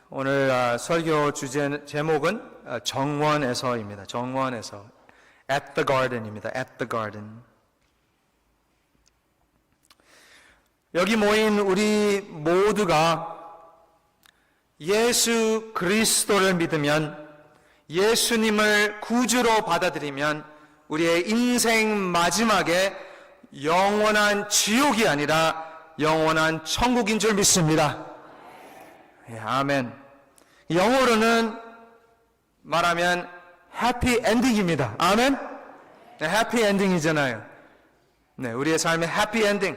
오늘 설교 제목은 정원에서입니다. 정원에서 at the garden입니다. at the garden. 여기 모인 우리 모두가 예수 그리스도를 믿으면, 예수님을 구주로 받아들이면 우리의 인생 마지막에 영원한 지옥이 아니라 영원한 천국인 줄 믿습니다. 예, 아멘. 영어로는 말하면 해피 엔딩입니다. 아멘. 네, 해피 엔딩이잖아요. 네, 우리의 삶의 해피 엔딩.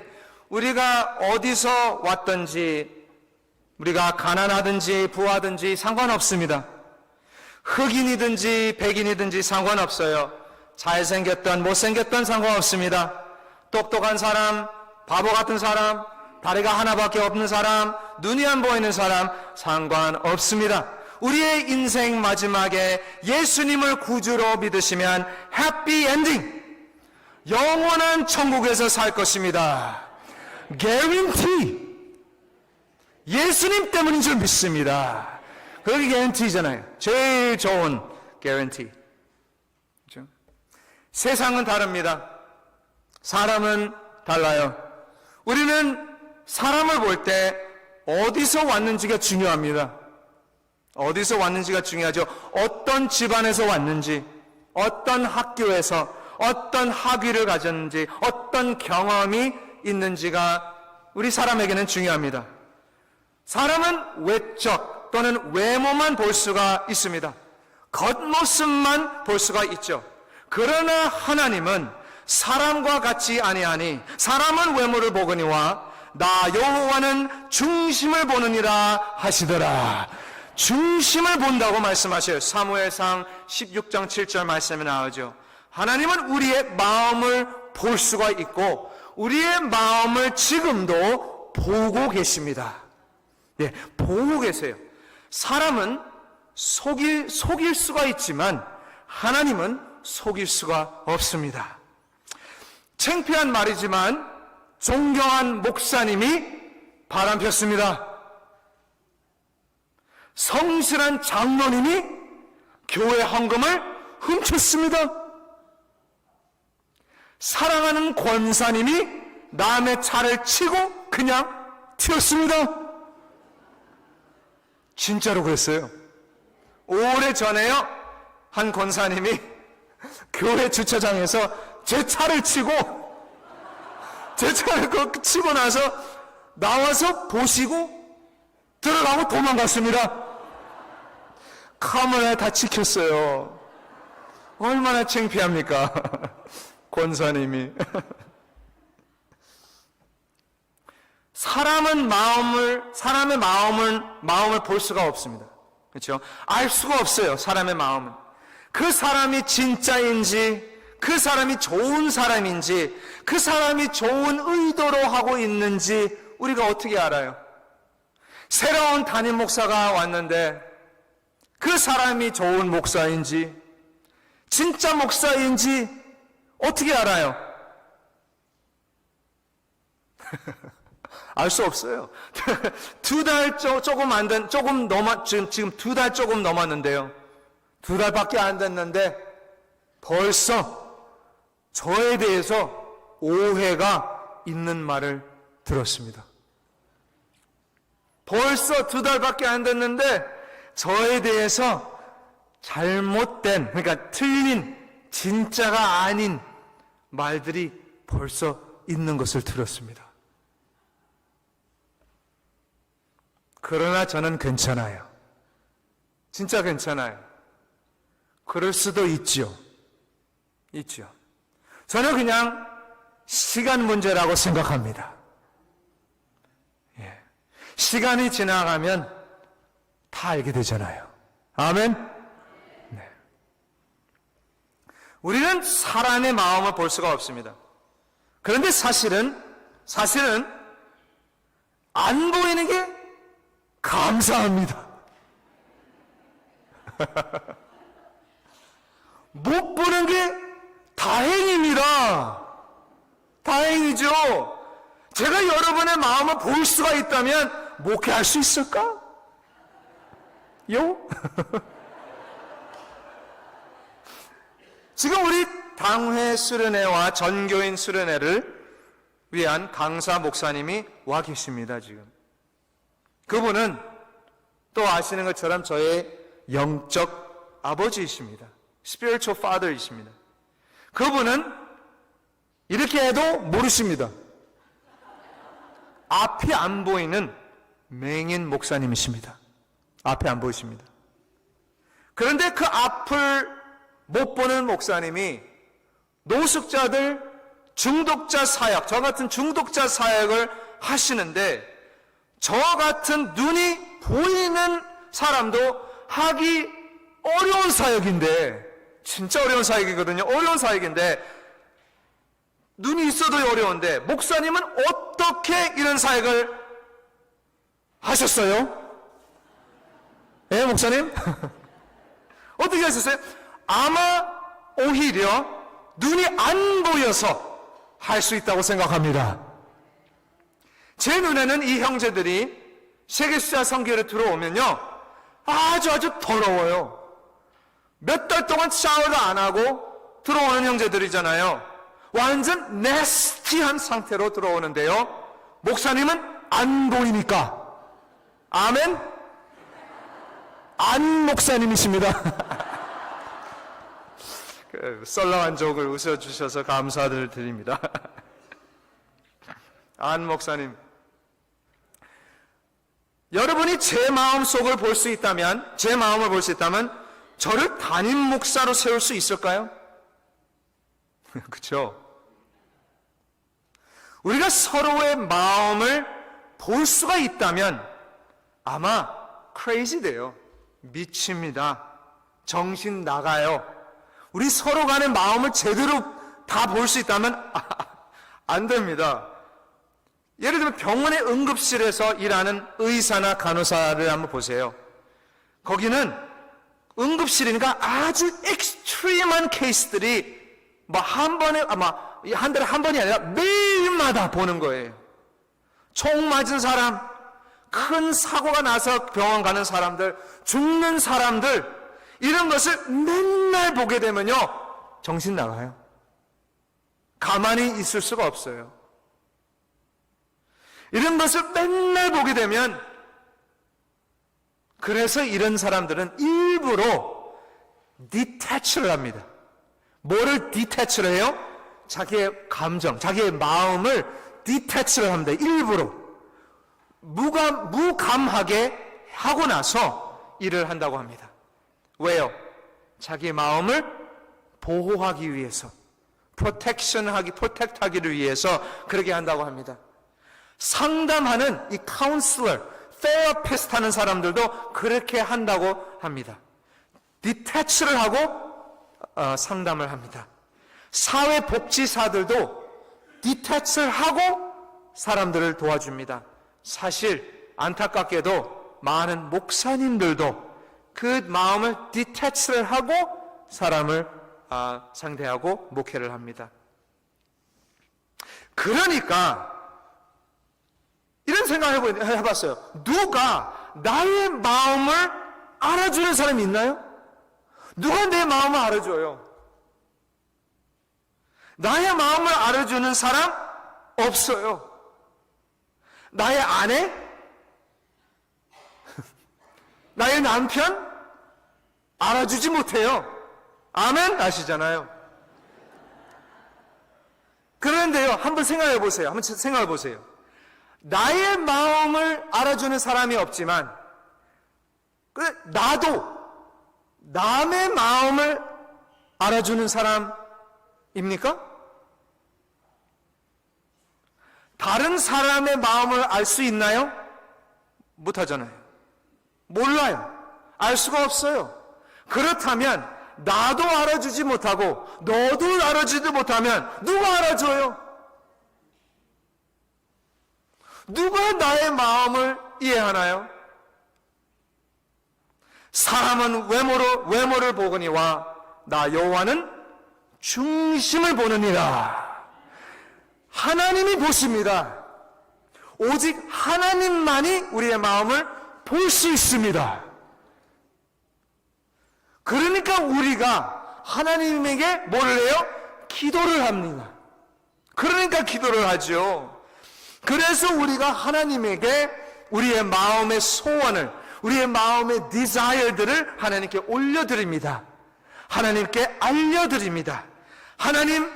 우리가 어디서 왔든지, 우리가 가난하든지 부하든지 상관없습니다. 흑인이든지 백인이든지 상관없어요. 잘생겼던 못생겼던 상관없습니다. 똑똑한 사람, 바보 같은 사람, 다리가 하나밖에 없는 사람, 눈이 안 보이는 사람 상관없습니다. 우리의 인생 마지막에 예수님을 구주로 믿으시면 해피 엔딩, 영원한 천국에서 살 것입니다. guarantee. 예수님 때문인 줄 믿습니다. 그게 guarantee잖아요. 제일 좋은 guarantee. 그렇죠? 세상은 다릅니다. 사람은 달라요. 우리는 사람을 볼 때 어디서 왔는지가 중요합니다. 어디서 왔는지가 중요하죠. 어떤 집안에서 왔는지, 어떤 학교에서 어떤 학위를 가졌는지, 어떤 경험이 있는지가 우리 사람에게는 중요합니다. 사람은 외적 또는 외모만 볼 수가 있습니다. 겉모습만 볼 수가 있죠. 그러나 하나님은 사람과 같이 아니하니 사람은 외모를 보거니와 나 여호와는 중심을 보느니라 하시더라. 중심을 본다고 말씀하셔요. 사무엘상 16장 7절 말씀에 나오죠. 하나님은 우리의 마음을 볼 수가 있고 우리의 마음을 지금도 보고 계십니다. 네, 보고 계세요. 사람은 속일 수가 있지만 하나님은 속일 수가 없습니다. 창피한 말이지만 존경한 목사님이 바람 폈습니다. 성실한 장로님이 교회 헌금을 훔쳤습니다. 사랑하는 권사님이 남의 차를 치고 그냥 튀었습니다. 진짜로 그랬어요. 오래전에요, 한 권사님이 교회 주차장에서 제 차를 치고 나서 나와서 보시고 들어가고 도망갔습니다. 카메라에 다 찍혔어요. 얼마나 창피합니까? 권사님이. 사람의 마음을 볼 수가 없습니다. 그렇죠? 알 수가 없어요. 사람의 마음은. 그 사람이 진짜인지, 그 사람이 좋은 사람인지, 그 사람이 좋은 의도로 하고 있는지 우리가 어떻게 알아요? 새로운 담임 목사가 왔는데 그 사람이 좋은 목사인지, 진짜 목사인지 어떻게 알아요? 알 수 없어요. 지금 2달 조금 넘었는데요. 2달밖에 안 됐는데 벌써 저에 대해서 오해가 있는 말을 들었습니다. 벌써 2달밖에 안 됐는데 저에 대해서 잘못된, 그러니까 틀린, 진짜가 아닌 말들이 벌써 있는 것을 들었습니다. 그러나 저는 괜찮아요. 진짜 괜찮아요. 그럴 수도 있죠. 저는 그냥 시간 문제라고 생각합니다. 예. 시간이 지나가면 다 알게 되잖아요. 아멘? 네. 우리는 사람의 마음을 볼 수가 없습니다. 그런데 사실은 안 보이는 게 감사합니다. 못 보는 게 다행입니다. 다행이죠. 제가 여러분의 마음을 볼 수가 있다면 목회할 수 있을까? 지금 우리 당회 수련회와 전교인 수련회를 위한 강사 목사님이 와 계십니다. 지금 그분은 또 아시는 것처럼 저의 영적 아버지이십니다. Spiritual Father이십니다. 그분은 이렇게 해도 모르십니다. 앞이 안 보이는 맹인 목사님이십니다. 앞이 안 보이십니다. 그런데 그 앞을 못 보는 목사님이 노숙자들, 중독자 사역, 저 같은 중독자 사역을 하시는데 저 같은 눈이 보이는 사람도 하기 어려운 사역인데, 진짜 어려운 사역이거든요. 어려운 사역인데 눈이 있어도 어려운데 목사님은 어떻게 이런 사역을 하셨어요? 예, 목사님? 어떻게 하셨어요? 아마 오히려 눈이 안 보여서 할 수 있다고 생각합니다. 제 눈에는 이 형제들이 세계수자 선교를 들어오면요, 아주 더러워요. 몇 달 동안 샤워도 안 하고 들어오는 형제들이잖아요. 완전 네스티한 상태로 들어오는데요, 목사님은 안 보이니까 아멘? 안 목사님이십니다. 썰렁한 족을 웃어주셔서 감사를 드립니다. 안 목사님, 여러분이 제 마음속을 볼 수 있다면, 제 마음을 볼 수 있다면 저를 담임 목사로 세울 수 있을까요? 그렇죠? 우리가 서로의 마음을 볼 수가 있다면 아마 crazy 돼요. 미칩니다. 정신 나가요. 우리 서로 간의 마음을 제대로 다 볼 수 있다면 안 됩니다. 예를 들면 병원의 응급실에서 일하는 의사나 간호사를 한번 보세요. 거기는 응급실이니까 아주 익스트림한 케이스들이 뭐 한 번에, 아마 한 달에 한 번이 아니라 매일마다 보는 거예요. 총 맞은 사람, 큰 사고가 나서 병원 가는 사람들, 죽는 사람들, 이런 것을 맨날 보게 되면요, 정신 나가요. 가만히 있을 수가 없어요. 이런 것을 맨날 보게 되면, 그래서 이런 사람들은 일부러 디태치를 합니다. 뭐를 디태치를 해요? 자기의 감정, 자기의 마음을 디태치를 합니다. 일부러. 무감하게 하고 나서 일을 한다고 합니다. 왜요? 자기의 마음을 보호하기 위해서, 프로텍트하기를 위해서 그렇게 한다고 합니다. 상담하는 이 카운슬러, 테라피스트 하는 사람들도 그렇게 한다고 합니다. 디태치를 하고 상담을 합니다. 사회복지사들도 디태치를 하고 사람들을 도와줍니다. 사실 안타깝게도 많은 목사님들도 그 마음을 디태치를 하고 사람을 상대하고 목회를 합니다. 그러니까 이런 생각을 해봤어요. 누가 나의 마음을 알아주는 사람이 있나요? 누가 내 마음을 알아줘요? 나의 마음을 알아주는 사람 없어요. 나의 아내? 나의 남편? 알아주지 못해요. 아멘? 아시잖아요. 그런데요, 한번 생각해 보세요. 한번 생각해 보세요. 나의 마음을 알아주는 사람이 없지만, 나도 남의 마음을 알아주는 사람입니까? 다른 사람의 마음을 알 수 있나요? 못하잖아요. 몰라요. 알 수가 없어요. 그렇다면 나도 알아주지 못하고 너도 알아주지 못하면 누가 알아줘요? 누가 나의 마음을 이해하나요? 사람은 외모를 보거니와 나 여호와는 중심을 보느니라. 하나님이 보십니다. 오직 하나님만이 우리의 마음을 볼 수 있습니다. 그러니까 우리가 하나님에게 뭐를 해요? 기도를 합니다. 그러니까 기도를 하죠. 그래서 우리가 하나님에게 우리의 마음의 소원을, 우리의 마음의 디자이어들을 하나님께 올려드립니다. 하나님께 알려드립니다. 하나님,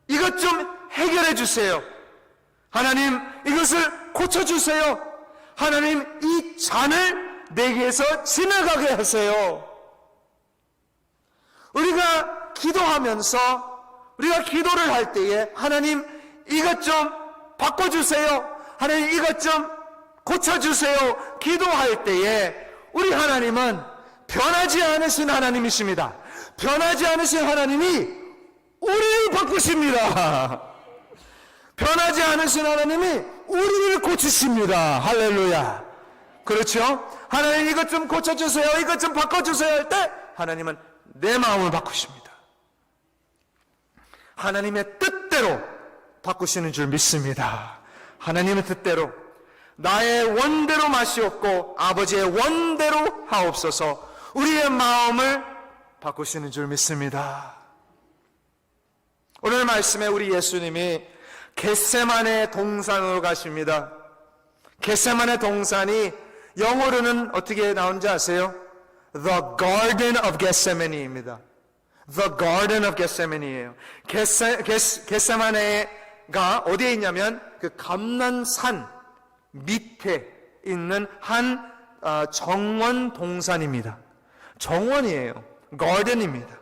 이것 좀 해결해 주세요. 하나님, 이것을 고쳐주세요. 하나님, 이 잔을 내게서 지나가게 하세요. 우리가 기도하면서, 우리가 기도를 할 때에 하나님, 이것 좀 바꿔주세요. 하나님, 이것 좀 고쳐주세요. 기도할 때에 우리 하나님은 변하지 않으신 하나님이십니다. 변하지 않으신 하나님이 우리를 바꾸십니다. 변하지 않으신 하나님이 우리를 고치십니다. 할렐루야. 그렇죠? 하나님, 이것 좀 고쳐주세요. 이것 좀 바꿔주세요 할 때 하나님은 내 마음을 바꾸십니다. 하나님의 뜻대로 바꾸시는 줄 믿습니다. 하나님의 뜻대로, 나의 원대로 마시옵고 아버지의 원대로 하옵소서. 우리의 마음을 바꾸시는 줄 믿습니다. 오늘 말씀에 우리 예수님이 겟세마네 동산으로 가십니다. 겟세마네 동산이 영어로는 어떻게 나온지 아세요? The Garden of Gethsemane입니다. The Garden of Gethsemane예요. 겟세마네가 어디에 있냐면 그 감난산 밑에 있는 한 정원 동산입니다. 정원이에요. 가든입니다.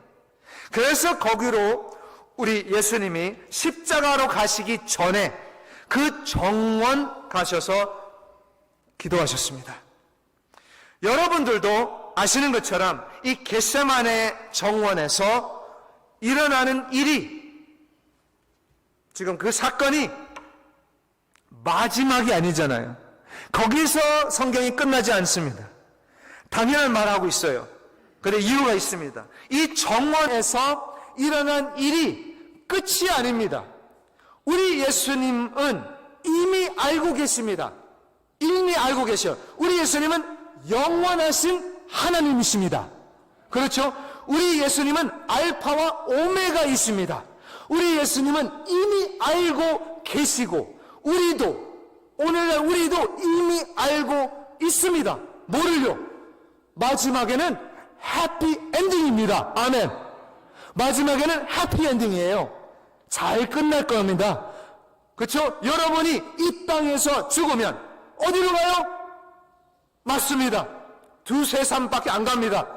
그래서 거기로 우리 예수님이 십자가로 가시기 전에 그 정원 가셔서 기도하셨습니다. 여러분들도 아시는 것처럼 이 겟세마네 정원에서 일어나는 일이, 지금 그 사건이 마지막이 아니잖아요. 거기서 성경이 끝나지 않습니다. 당연한 말하고 있어요. 그런데 이유가 있습니다. 이 정원에서 일어난 일이 끝이 아닙니다. 우리 예수님은 이미 알고 계십니다. 이미 알고 계셔. 우리 예수님은 영원하신 하나님이십니다. 그렇죠? 우리 예수님은 알파와 오메가이십니다. 우리 예수님은 이미 알고 계시고, 오늘날 우리도 이미 알고 있습니다. 뭐를요? 마지막에는 해피 엔딩입니다. 아멘. 마지막에는 해피 엔딩이에요. 잘 끝날 겁니다. 그렇죠? 여러분이 이 땅에서 죽으면 어디로 가요? 맞습니다. 두세 산밖에 안 갑니다.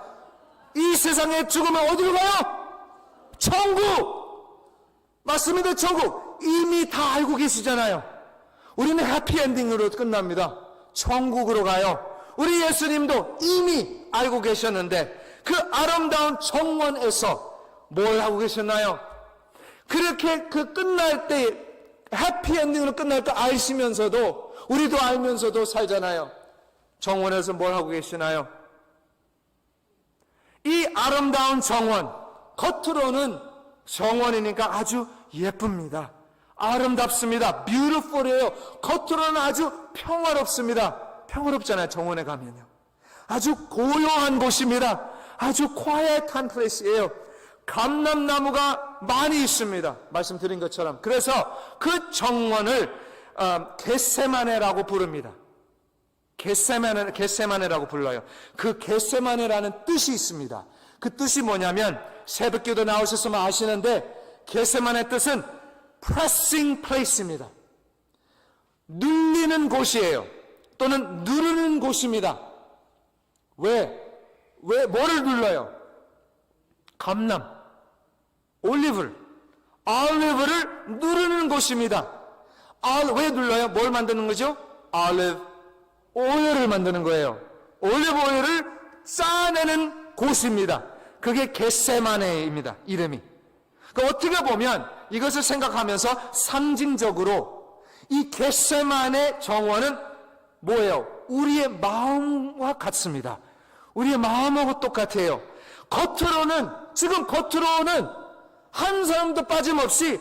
이 세상에 죽으면 어디로 가요? 천국! 맞습니다. 천국! 이미 다 알고 계시잖아요. 우리는 해피엔딩으로 끝납니다. 천국으로 가요. 우리 예수님도 이미 알고 계셨는데 그 아름다운 정원에서 뭘 하고 계셨나요? 그렇게 그 끝날 때, 해피엔딩으로 끝날 때 아시면서도, 우리도 알면서도 살잖아요. 정원에서 뭘 하고 계시나요? 이 아름다운 정원, 겉으로는 정원이니까 아주 예쁩니다. 아름답습니다. beautiful이에요. 겉으로는 아주 평화롭습니다. 평화롭잖아요. 정원에 가면요. 아주 고요한 곳입니다. 아주 quiet한 플레이스예요. 감람나무가 많이 있습니다. 말씀드린 것처럼. 그래서 그 정원을 겟세마네라고 부릅니다. 겟세마네라고 불러요. 그 겟세마네라는 뜻이 있습니다. 그 뜻이 뭐냐면, 새벽기도 나오셨으면 아시는데 겟세마네 뜻은 pressing place입니다. 눌리는 곳이에요. 또는 누르는 곳입니다. 왜 뭐를 눌러요? 감람, 올리브를 누르는 곳입니다. 왜 눌러요? 뭘 만드는 거죠? 올리브 오일을 만드는 거예요. 올리브 오일을 짜내는 곳입니다. 그게 겟세마네입니다. 이름이. 그러니까 어떻게 보면 이것을 생각하면서 상징적으로 이 겟세마네 정원은 뭐예요? 우리의 마음과 같습니다. 우리의 마음하고 똑같아요. 지금 겉으로는 한 사람도 빠짐없이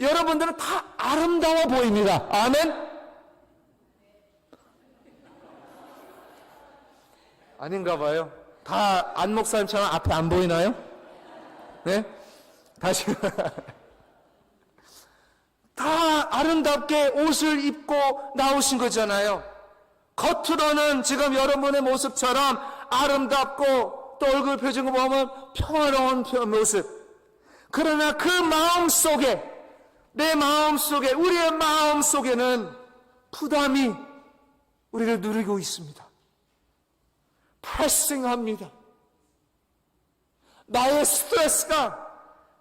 여러분들은 다 아름다워 보입니다. 아멘? 아닌가 봐요. 다 안 목사님처럼 앞에 안 보이나요? 네? 다시. 다 아름답게 옷을 입고 나오신 거잖아요. 겉으로는 지금 여러분의 모습처럼 아름답고 또 얼굴 표정을 보면 평화로운 모습. 그러나 그 마음 속에, 내 마음 속에, 우리의 마음 속에는 부담이 우리를 누리고 있습니다. 프레싱합니다. 나의 스트레스가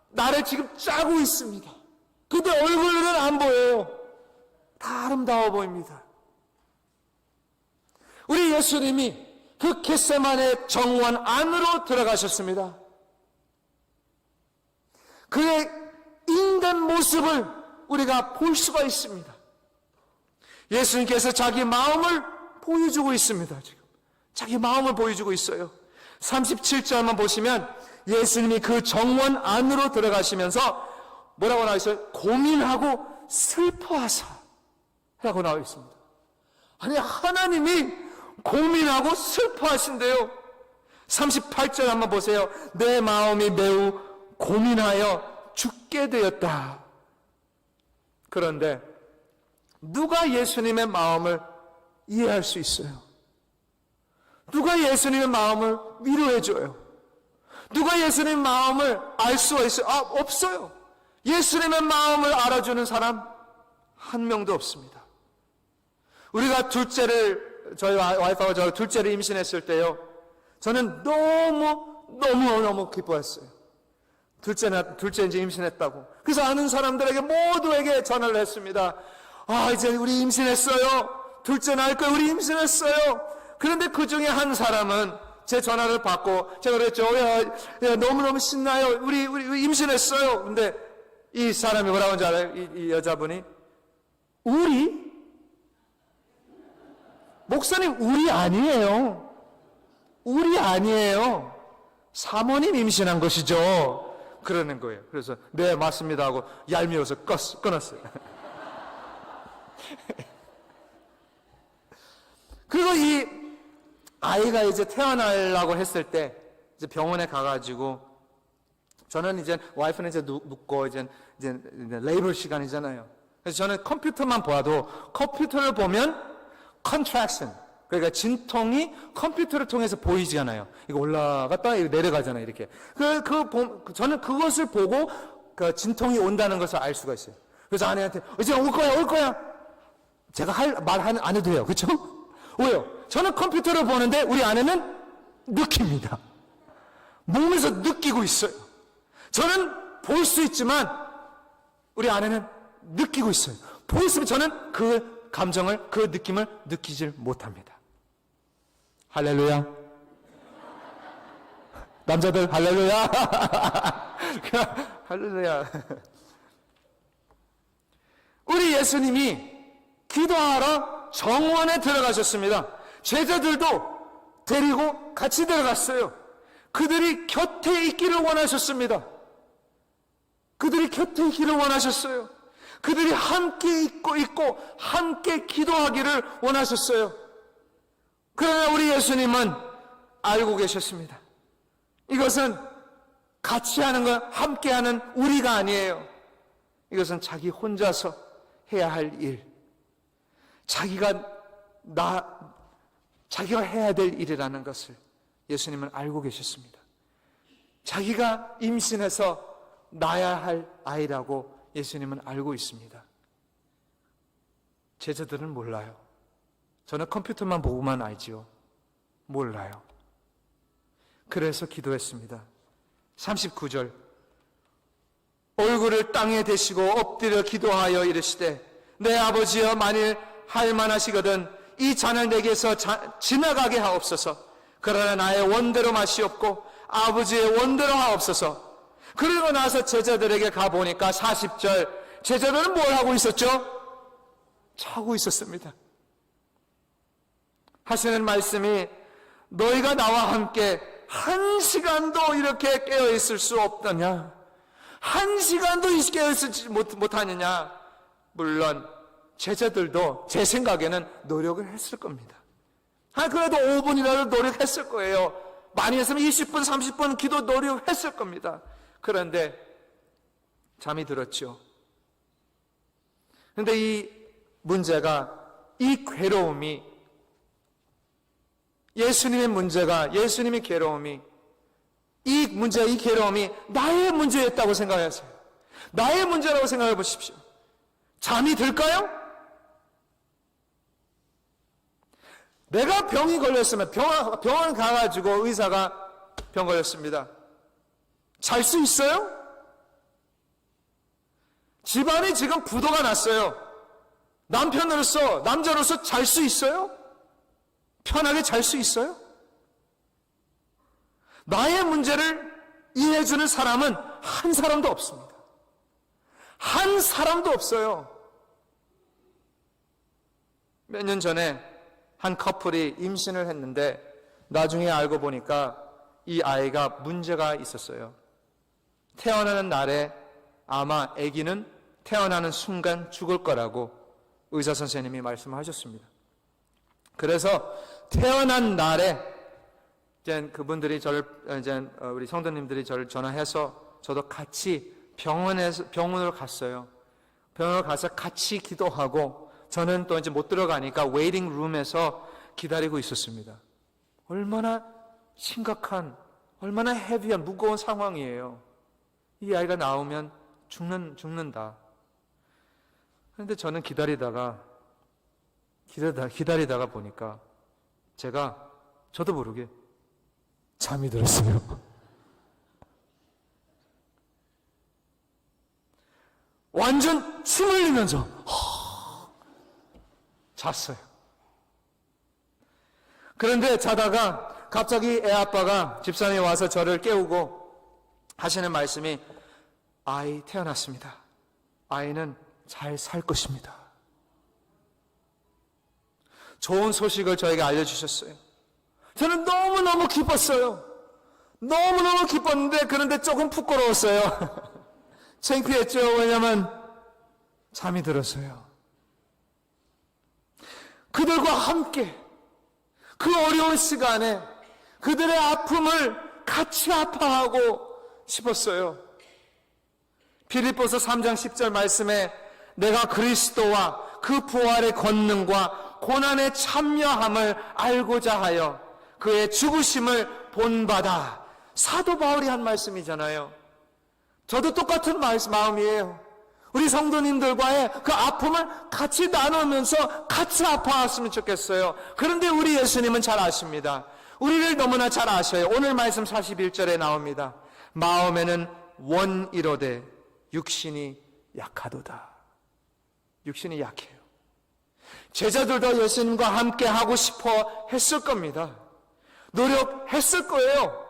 나를 지금 짜고 있습니다. 근데 얼굴은 안 보여요. 다 아름다워 보입니다. 우리 예수님이 그 겟세마네 정원 안으로 들어가셨습니다. 그의 인간 모습을 우리가 볼 수가 있습니다. 예수님께서 자기 마음을 보여주고 있습니다. 지금 자기 마음을 보여주고 있어요. 37절만 보시면 예수님이 그 정원 안으로 들어가시면서 뭐라고 나와 있어요? 고민하고 슬퍼하사 라고 나와 있습니다. 아니, 하나님이 고민하고 슬퍼하신대요. 38절 한번 보세요. 내 마음이 매우 고민하여 죽게 되었다. 그런데 누가 예수님의 마음을 이해할 수 있어요? 누가 예수님의 마음을 위로해줘요? 누가 예수님의 마음을 알 수가 있어요? 없어요. 예수님의 마음을 알아주는 사람 한 명도 없습니다. 우리가 저희 와이프가 저 둘째를 임신했을 때요, 저는 너무 기뻐했어요. 둘째 이제 임신했다고. 그래서 아는 사람들에게 모두에게 전화를 했습니다. 이제 우리 임신했어요. 둘째 낳을 거예요. 우리 임신했어요. 그런데 그 중에 한 사람은 제 전화를 받고 제가 그랬죠. 야, 너무너무 신나요. 우리 임신했어요. 근데 이 사람이 뭐라고 하는지 알아요? 이 여자분이 우리? 목사님, 우리 아니에요. 우리 아니에요. 사모님 임신한 것이죠. 그러는 거예요. 그래서 네, 맞습니다 하고 얄미워서 끊었어요. 그리고 이 아이가 이제 태어나려고 했을 때 이제 병원에 가가지고, 저는 이제 와이프는 이제 눕고 이제 레이블 시간이잖아요. 그래서 저는 컴퓨터만 봐도, 컴퓨터를 보면 컨트랙션, 그러니까 진통이 컴퓨터를 통해서 보이잖아요. 이거 올라갔다가 이거 내려가잖아요. 이렇게. 저는 그것을 보고 그 진통이 온다는 것을 알 수가 있어요. 그래서 아내한테 이제 올 거야. 제가 말 안 해도 돼요. 그렇죠? 왜요? 저는 컴퓨터를 보는데 우리 아내는 느낍니다. 몸에서 느끼고 있어요. 저는 볼 수 있지만 우리 아내는 느끼고 있어요. 보였으면 저는 그 감정을, 그 느낌을 느끼질 못합니다. 할렐루야. 남자들 할렐루야. 할렐루야. 우리 예수님이 기도하러 정원에 들어가셨습니다. 제자들도 데리고 같이 들어갔어요. 그들이 곁에 있기를 원하셨습니다. 그들이 곁에 있기를 원하셨어요. 그들이 함께 있고 함께 기도하기를 원하셨어요. 그러나 우리 예수님은 알고 계셨습니다. 이것은 같이 하는 것, 함께 하는 우리가 아니에요. 이것은 자기 혼자서 해야 할 일, 자기가 해야 될 일이라는 것을 예수님은 알고 계셨습니다. 자기가 임신해서 낳아야 할 아이라고 예수님은 알고 있습니다. 제자들은 몰라요. 저는 컴퓨터만 보고만 알지요. 몰라요. 그래서 기도했습니다. 39절. 얼굴을 땅에 대시고 엎드려 기도하여 이르시되, 내 아버지여, 만일 할 만하시거든 이 잔을 내게서 지나가게 하옵소서. 그러나 나의 원대로 마시옵고 아버지의 원대로 하옵소서. 그리고 나서 제자들에게 가보니까 40절, 제자들은 뭘 하고 있었죠? 자고 있었습니다. 하시는 말씀이, 너희가 나와 함께 한 시간도 이렇게 깨어있을 수 없더냐? 한 시간도 깨어있지 못하느냐? 물론 제자들도 제 생각에는 노력을 했을 겁니다. 그래도 5분이라도 노력했을 거예요. 많이 했으면 20분, 30분 기도 노력했을 겁니다. 그런데 잠이 들었죠. 그런데 이 문제가, 이 괴로움이, 예수님의 문제가, 예수님의 괴로움이, 이 문제가, 이 괴로움이 나의 문제였다고 생각하세요. 나의 문제라고 생각해 보십시오. 잠이 들까요? 내가 병이 걸렸으면 병원 가가지고 의사가 병 걸렸습니다. 잘 수 있어요? 집안이 지금 부도가 났어요. 남자로서 잘 수 있어요? 편하게 잘 수 있어요? 나의 문제를 이해해주는 사람은 한 사람도 없습니다. 한 사람도 없어요. 몇 년 전에 한 커플이 임신을 했는데 나중에 알고 보니까 이 아이가 문제가 있었어요. 태어나는 날에 아마 아기는 태어나는 순간 죽을 거라고 의사 선생님이 말씀하셨습니다. 그래서 태어난 날에 이제 그분들이 우리 성도님들이 저를 전화해서 저도 같이 병원으로 갔어요. 병원을 가서 같이 기도하고 저는 또 이제 못 들어가니까 웨이팅 룸에서 기다리고 있었습니다. 얼마나 심각한, 얼마나 헤비한, 무거운 상황이에요. 이 아이가 나오면 죽는다. 그런데 저는 기다리다가 보니까 저도 모르게 잠이 들었어요. 완전 침 흘리면서 잤어요. 그런데 자다가 갑자기 애 아빠가, 집사람이 와서 저를 깨우고 하시는 말씀이, 아이 태어났습니다. 아이는 잘 살 것입니다. 좋은 소식을 저에게 알려주셨어요. 저는 너무너무 기뻤어요. 너무너무 기뻤는데, 그런데 조금 부끄러웠어요. 창피했죠. 왜냐하면 잠이 들었어요. 그들과 함께 그 어려운 시간에 그들의 아픔을 같이 아파하고 싶었어요. 빌립보서 3장 10절 말씀에 내가 그리스도와 그 부활의 권능과 고난에 참여함을 알고자 하여 그의 죽으심을 본받아. 사도 바울이 한 말씀이잖아요. 저도 똑같은 마음이에요. 우리 성도님들과의 그 아픔을 같이 나누면서 같이 아파했으면 좋겠어요. 그런데 우리 예수님은 잘 아십니다. 우리를 너무나 잘 아셔요. 오늘 말씀 41절에 나옵니다. 마음에는 원이로되 육신이 약하도다. 육신이 약해요. 제자들도 예수님과 함께 하고 싶어 했을 겁니다. 노력했을 거예요.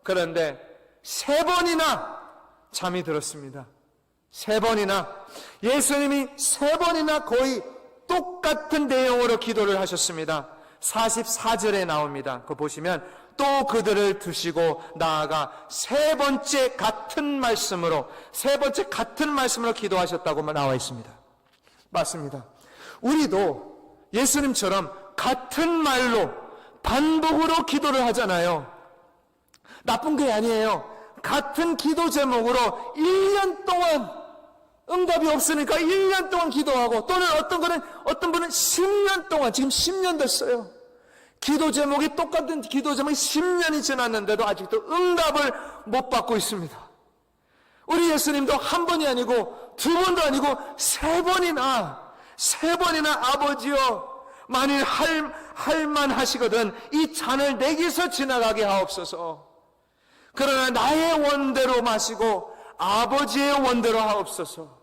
그런데 3번이나 잠이 들었습니다. 3번이나, 예수님이 3번이나 거의 똑같은 내용으로 기도를 하셨습니다. 44절에 나옵니다. 그거 보시면 또 그들을 두시고 나아가 3번째 같은 말씀으로 기도하셨다고 나와 있습니다. 맞습니다. 우리도 예수님처럼 같은 말로 반복으로 기도를 하잖아요. 나쁜 게 아니에요. 같은 기도 제목으로 1년 동안 응답이 없으니까 1년 동안 기도하고, 또는 어떤 분은 10년 동안, 지금 10년 됐어요. 기도 제목이 똑같은 기도 제목이 10년이 지났는데도 아직도 응답을 못 받고 있습니다. 우리 예수님도 한 번이 아니고 2번도 아니고 3번이나 아버지여, 만일 할만 하시거든 이 잔을 내게서 지나가게 하옵소서. 그러나 나의 원대로 마시고 아버지의 원대로 하옵소서.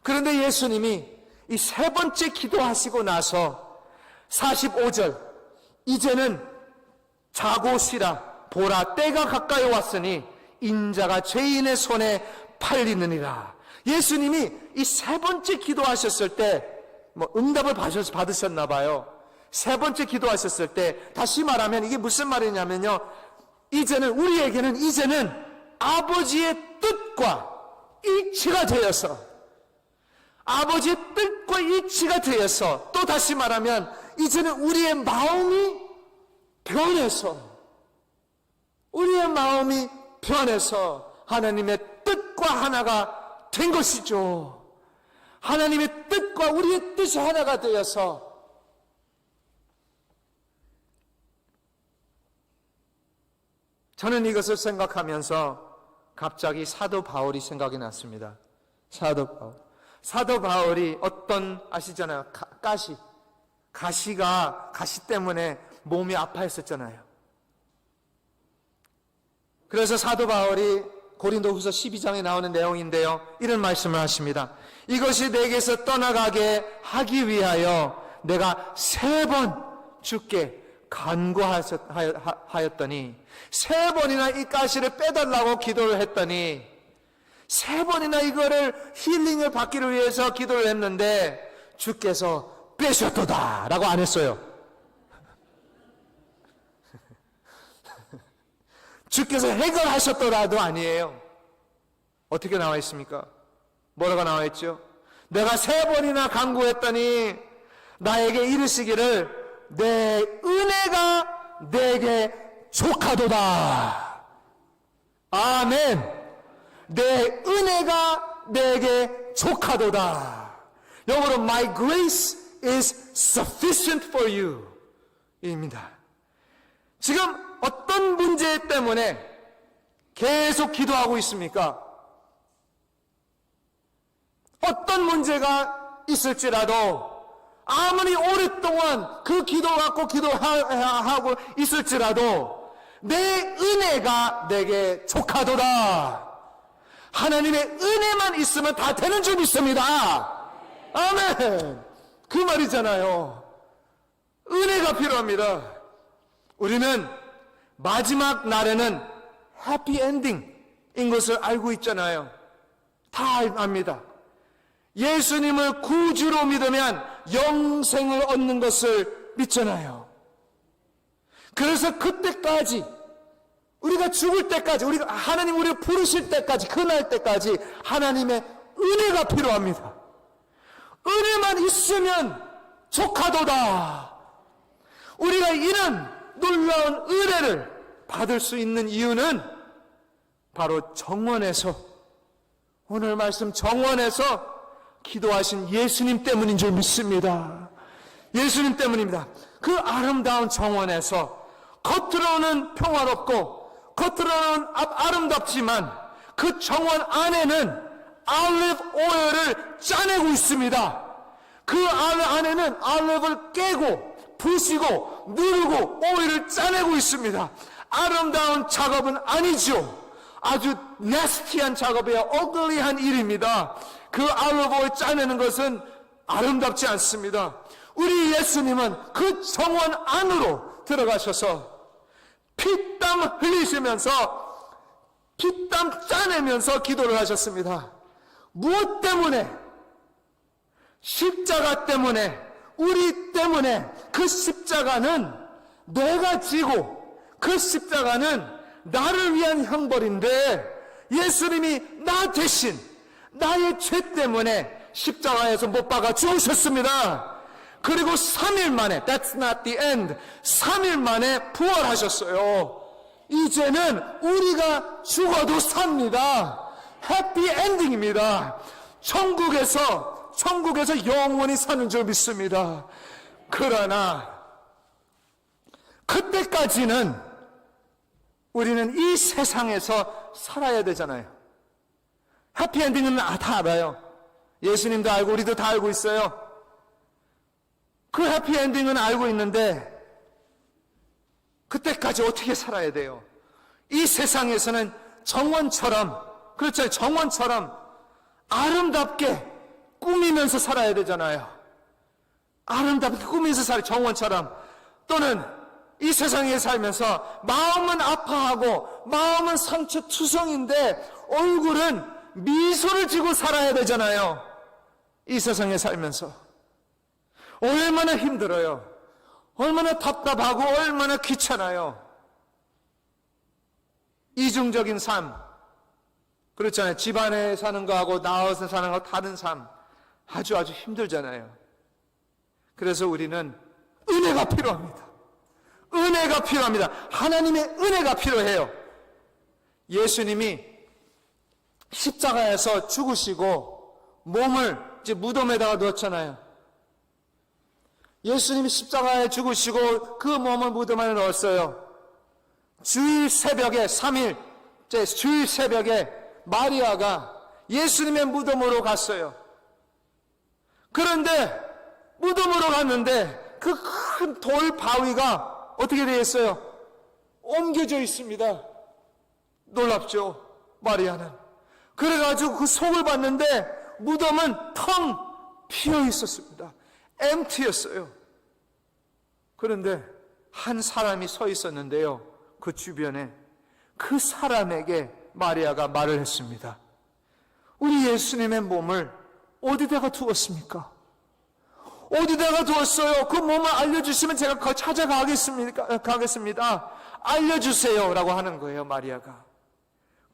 그런데 예수님이 이 3번째 기도하시고 나서 45절, 이제는 자고 쉬라. 보라, 때가 가까이 왔으니 인자가 죄인의 손에 팔리느니라. 예수님이 이 3번째 기도하셨을 때 응답을 받으셨나 봐요. 3번째 기도하셨을 때, 다시 말하면 이게 무슨 말이냐면요, 우리에게는 아버지의 뜻과 일치가 되어서, 아버지의 뜻과 일치가 되어서, 또 다시 말하면 이제는 우리의 마음이 변해서 우리의 마음이 변해서 하나님의 뜻과 하나가 된 것이죠. 하나님의 뜻과 우리의 뜻이 하나가 되어서 저는 이것을 생각하면서 갑자기 사도 바울이 생각이 났습니다. 사도 바울이 어떤, 아시잖아요. 가시 때문에 몸이 아파했었잖아요. 그래서 사도 바울이 고린도후서 12장에 나오는 내용인데요, 이런 말씀을 하십니다. 이것이 내게서 떠나가게 하기 위하여 내가 3번 주께 간구하였더니 3번이나 이 가시를 빼달라고 기도를 했더니 3번이나 이거를 힐링을 받기를 위해서 기도를 했는데 주께서 빼셨도다 라고 안 했어요. 주께서 해결하셨더라도 아니에요. 어떻게 나와 있습니까? 뭐라고 나와 있죠? 내가 3번이나 간구했더니 나에게 이르시기를 내 은혜가 내게 족하도다. 아멘. 내 은혜가 내게 족하도다. 영어로 My grace is sufficient for you 입니다. 지금 어떤 문제 때문에 계속 기도하고 있습니까? 어떤 문제가 있을지라도 아무리 오랫동안 그 기도 갖고 기도하고 있을지라도 내 은혜가 내게 족하도다. 하나님의 은혜만 있으면 다 되는 줄 믿습니다. 아멘. 그 말이잖아요. 은혜가 필요합니다. 우리는 마지막 날에는 해피엔딩인 것을 알고 있잖아요. 다 압니다. 예수님을 구주로 믿으면 영생을 얻는 것을 믿잖아요. 그래서 그때까지, 우리가 죽을 때까지, 하나님 우리를 부르실 때까지, 그날 때까지 하나님의 은혜가 필요합니다. 은혜만 있으면 족하도다. 우리가 이런 놀라운 은혜를 받을 수 있는 이유는 바로 정원에서, 오늘 말씀 정원에서 기도하신 예수님 때문인 줄 믿습니다. 예수님 때문입니다. 그 아름다운 정원에서 겉으로는 평화롭고 겉으로는 아름답지만 그 정원 안에는 알리브 오일을 짜내고 있습니다. 그 안에는 알리브를 깨고 부시고 누르고 오일을 짜내고 있습니다. 아름다운 작업은 아니죠. 아주 네스티한 작업이에요. 어글리한 일입니다. 그 알리브 오일 짜내는 것은 아름답지 않습니다. 우리 예수님은 그 정원 안으로 들어가셔서 피땀 흘리시면서 피땀 짜내면서 기도를 하셨습니다. 무엇 때문에? 십자가 때문에, 우리 때문에. 그 십자가는 내가 지고 그 십자가는 나를 위한 형벌인데 예수님이 나 대신 나의 죄 때문에 십자가에서 못 박아 죽으셨습니다. 그리고 3일 만에, that's not the end, 3일 만에 부활하셨어요. 이제는 우리가 죽어도 삽니다. 해피 엔딩입니다. 천국에서 영원히 사는 줄 믿습니다. 그러나 그때까지는 우리는 이 세상에서 살아야 되잖아요. 해피엔딩은 다 알아요. 예수님도 알고 우리도 다 알고 있어요. 그 해피엔딩은 알고 있는데 그때까지 어떻게 살아야 돼요? 이 세상에서는 정원처럼, 그렇죠, 정원처럼 아름답게 꾸미면서 살아야 되잖아요. 아름답게 꾸미면서 살아요. 정원처럼. 또는 이 세상에 살면서 마음은 아파하고 마음은 상처투성인데 얼굴은 미소를 지고 살아야 되잖아요. 이 세상에 살면서 얼마나 힘들어요. 얼마나 답답하고 얼마나 귀찮아요. 이중적인 삶, 그렇잖아요. 집안에 사는 거하고 나와서 사는 거하고 다른 삶, 아주 힘들잖아요. 그래서 우리는 은혜가 필요합니다. 은혜가 필요합니다. 하나님의 은혜가 필요해요. 예수님이 십자가에서 죽으시고 몸을 이제 무덤에다가 넣었잖아요. 예수님이 십자가에 죽으시고 그 몸을 무덤에 넣었어요. 주일 새벽에 3일 주일 새벽에 마리아가 예수님의 무덤으로 갔어요. 그런데 무덤으로 갔는데 그 큰 돌 바위가 어떻게 되어 있어요? 옮겨져 있습니다. 놀랍죠? 마리아는. 그래가지고 그 속을 봤는데 무덤은 텅 비어 있었습니다. empty였어요. 그런데 한 사람이 서 있었는데요. 그 주변에 그 사람에게 마리아가 말을 했습니다. 우리 예수님의 몸을 어디다가 두었습니까? 어디다가 두었어요? 그 몸을 알려주시면 제가 찾아가겠습니다. 알려주세요 라고 하는 거예요, 마리아가.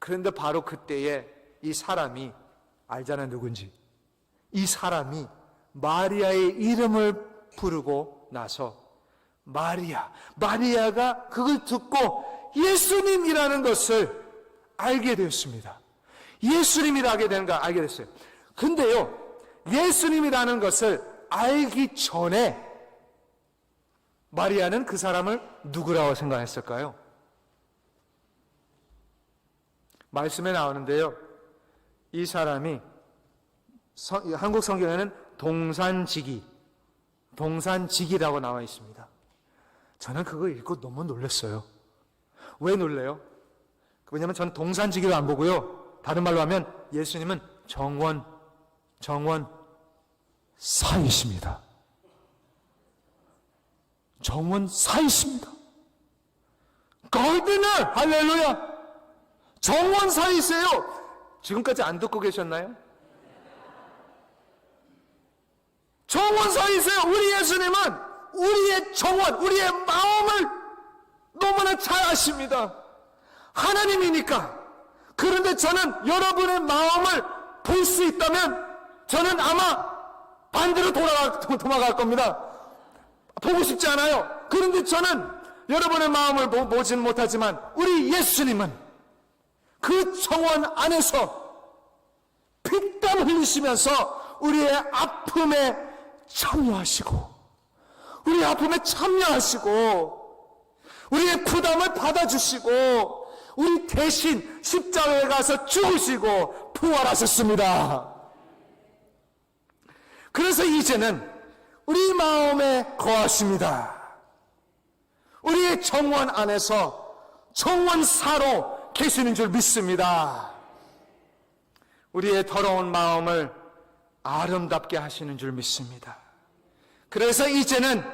그런데 바로 그때에 이 사람이 알잖아요, 누군지. 이 사람이 마리아의 이름을 부르고 나서 마리아가 그걸 듣고 예수님이라는 것을 알게 되었습니다. 예수님이라게 알게 됐어요. 근데요, 예수님이라는 것을 알기 전에 마리아는 그 사람을 누구라고 생각했을까요? 말씀에 나오는데요, 이 사람이 한국 성경에는 동산지기라고 나와 있습니다. 저는 그거 읽고 너무 놀랐어요. 왜 놀래요? 왜냐하면 저는 동산지기를 안 보고요, 다른 말로 하면 예수님은 정원사이십니다. 정원사이십니다. 가드너, 할렐루야. 정원사이세요. 지금까지 안 듣고 계셨나요? 정원사이세요. 우리 예수님은 우리의 정원, 우리의 마음을 너무나 잘 아십니다. 하나님이니까. 그런데 저는 여러분의 마음을 볼 수 있다면 저는 아마 반대로 도망갈 겁니다. 보고 싶지 않아요. 그런데 저는 여러분의 마음을 보진 못하지만 우리 예수님은 그 정원 안에서 피땀 흘리시면서 우리의 아픔에 참여하시고, 우리의 부담을 받아주시고, 우리 대신 십자가에 가서 죽으시고 부활하셨습니다. 그래서 이제는 우리 마음에 거하십니다. 우리의 정원 안에서 정원사로 계시는 줄 믿습니다. 우리의 더러운 마음을 아름답게 하시는 줄 믿습니다. 그래서 이제는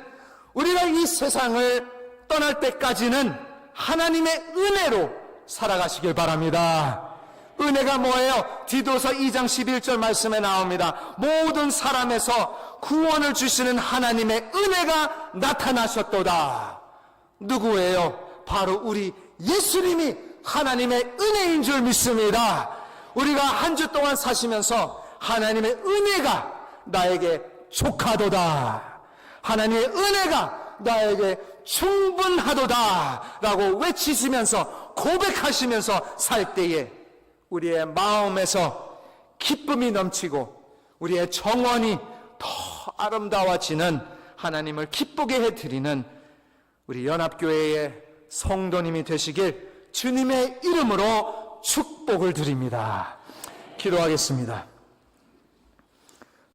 우리가 이 세상을 떠날 때까지는 하나님의 은혜로 살아가시길 바랍니다. 은혜가 뭐예요? 디도서 2장 11절 말씀에 나옵니다. 모든 사람에서 구원을 주시는 하나님의 은혜가 나타나셨도다. 누구예요? 바로 우리 예수님이 하나님의 은혜인 줄 믿습니다. 우리가 한 주 동안 사시면서 하나님의 은혜가 나에게 족하도다, 하나님의 은혜가 나에게 충분하도다 라고 외치시면서 고백하시면서 살 때에 우리의 마음에서 기쁨이 넘치고 우리의 정원이 더 아름다워지는, 하나님을 기쁘게 해드리는 우리 연합교회의 성도님이 되시길 주님의 이름으로 축복을 드립니다. 기도하겠습니다.